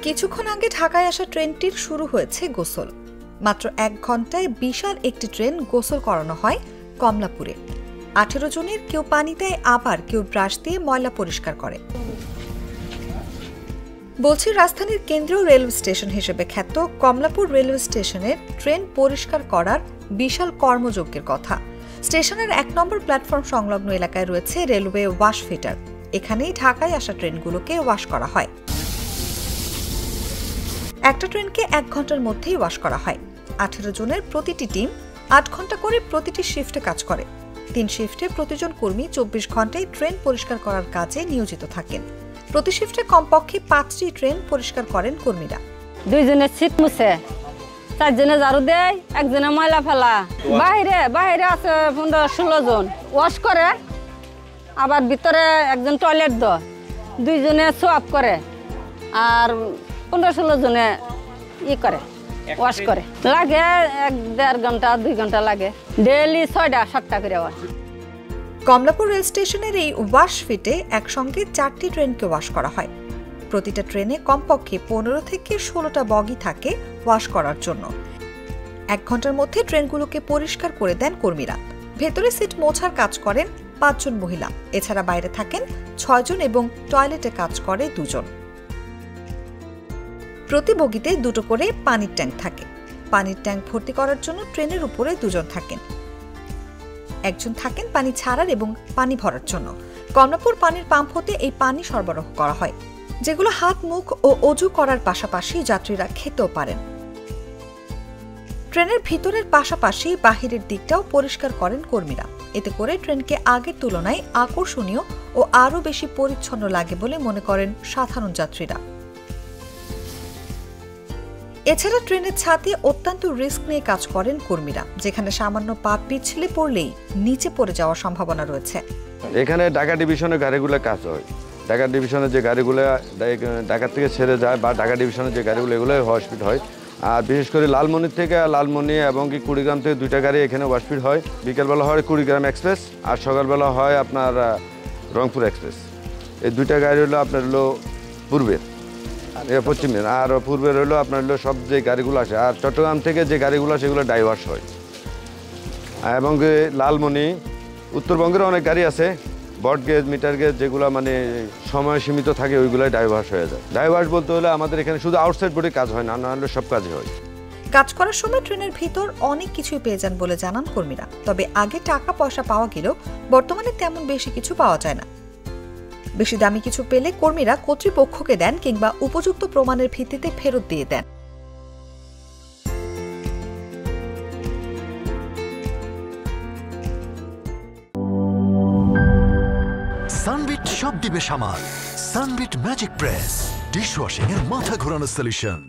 কিছুক্ষণ আগে ঢাকায় আসা ট্রেনটির শুরু হয়েছে গোসল। মাত্র 1 ঘন্টায় বিশাল একটি ট্রেন গোসল করানো হয় কমলাপুরে। 18 জনের কেউ পানি দেয়, আবার কেউ ব্রাশ দিয়ে ময়লা পরিষ্কার করে। বলছি, রাজধানীর কেন্দ্রীয় রেলওয়ে স্টেশন হিসেবে খ্যাত কমলাপুর রেলওয়ে স্টেশনের ট্রেন পরিষ্কার করার বিশাল কর্মযজ্ঞের কথা। স্টেশনের 1 নম্বর প্ল্যাটফর্ম সংলগ্ন এলাকায় রয়েছে রেলওয়ে ওয়াশ ফিটার। এখানেই ঢাকায় আসা ট্রেনগুলোকে ওয়াশ করা হয়। একটা ট্রেনকে 1 ঘন্টার মধ্যেই ওয়াশ করা হয়। 18 জনের প্রতিটি টিম 8 ঘন্টা করে প্রতিটি শিফটে কাজ করে। 3 শিফটে প্রতিজন কর্মী 24 ঘন্টায় ট্রেন পরিষ্কার করার কাজে নিয়োজিত থাকেন। প্রতি শিফটে কমপক্ষে 5টি ট্রেন পরিষ্কার করেন কর্মীরা। 2 জনের সিট মুছে, 4 জনে ঝাড়ু দেয়, 1 জনে ময়লা ফেলা। বাইরে আছে 15-16 জন ওয়াশ করে, আবার ভিতরে একজন টয়লেট দেয়, 2 জনে সোয়াপ করে, আর 15-16 জনে করে ওয়াশ করে। লাগে 1-1.5 ঘন্টা 2 ঘন্টা লাগে, ডেইলি 6টা-7টা করে ওয়াশ। কমলাপুর রেল স্টেশনের এই ওয়াশ ফিটে একসঙ্গে 4টি ট্রেনকে ওয়াশ করা হয়। প্রতিটা ট্রেনে কমপক্ষে 15 থেকে 16টা বগি থাকে ওয়াশ করার জন্য। 1 ঘন্টার মধ্যে ট্রেনগুলোকে পরিষ্কার করে দেন কর্মীরা। ভেতরে সিট মোছার কাজ করেন 5 জন মহিলা। এছাড়া বাইরে থাকেন 6 জন এবং টয়লেটে কাজ করে 2 জন। প্রতি বগিতে 2টো করে পানির ট্যাঙ্ক থাকে। পানির ট্যাঙ্ক ভর্তি করার জন্য ট্রেনের উপরে 2 জন থাকেন। একজন থাকেন পানি ছাড়ার এবং পানি ভরার জন্য। কমলাপুর পানির পাম্প হতে এই পানি সরবরাহ করা হয়, যেগুলো হাত, মুখ ও অজু করার পাশাপাশি যাত্রীরা খেতেও পারেন। ট্রেনের ভিতরের পাশাপাশি বাহিরের দিকটাও পরিষ্কার করেন কর্মীরা। এতে করে ট্রেনকে আগের তুলনায় আকর্ষণীয় ও আরও বেশি পরিচ্ছন্ন লাগে বলে মনে করেন সাধারণ যাত্রীরা। এছাড়া ট্রেনের ছাদে অত্যন্ত রিস্ক নিয়ে কাজ করেন কর্মীরা, যেখানে সামান্য পা পিছলে পড়লেই নিচে পড়ে যাওয়ার সম্ভাবনা রয়েছে। এখানে ঢাকা ডিভিশনের গাড়িগুলো কাজ হয়। ঢাকা ডিভিশনের যে গাড়িগুলো ঢাকা থেকে ছেড়ে যায় বা ঢাকা ডিভিশনের যে গাড়িগুলো, এগুলো ওয়াশফিট হয়। আর বিশেষ করে লালমনির থেকে লালমনি এবং কি কুড়িগ্রাম থেকে 2টা গাড়ি এখানে ওয়াশফিট হয়। বিকেলবেলা হয় কুড়িগ্রাম এক্সপ্রেস, আর সকালবেলা হয় আপনার রংপুর এক্সপ্রেস। এই 2টা গাড়ি হলো আপনার পূর্বের, পশ্চিমের, আর পূর্বের হলো আপনার সব যে গাড়িগুলো আসে। আর চট্টগ্রাম থেকে যে গাড়িগুলো আসে এগুলো ডাইভার্স হয়। এবং লালমনি উত্তরবঙ্গের অনেক গাড়ি আছে, বট গেজ, মিটার গেজ, যেগুলো মানে সময় সীমিত থাকে, ওইগুলোই ডাইভার্স হয়ে যায়। ডাইভার্স বলতে হলে আমাদের এখানে শুধু আউটসাইড বোর্ডে কাজ হয় না, নাহলে সব কাজই হয়। কাজ করার সময় ট্রেনের ভিতর অনেক কিছুই পেয়ে যান বলে জানান কর্মীরা। তবে আগে টাকা পয়সা পাওয়া গেলেও বর্তমানে তেমন বেশি কিছু পাওয়া যায় না। বেশি দামি কিছু পেলে কর্মীরা কর্তৃপক্ষকে দেন কিংবা উপযুক্ত প্রমাণের ভিত্তিতে ফেরত দিয়ে দেন। সানবিট সব দিবে সামাল। সানবিট ম্যাজিক প্রেস ডিশওয়াশিং এর মাথা ঘোরানো সলিউশন।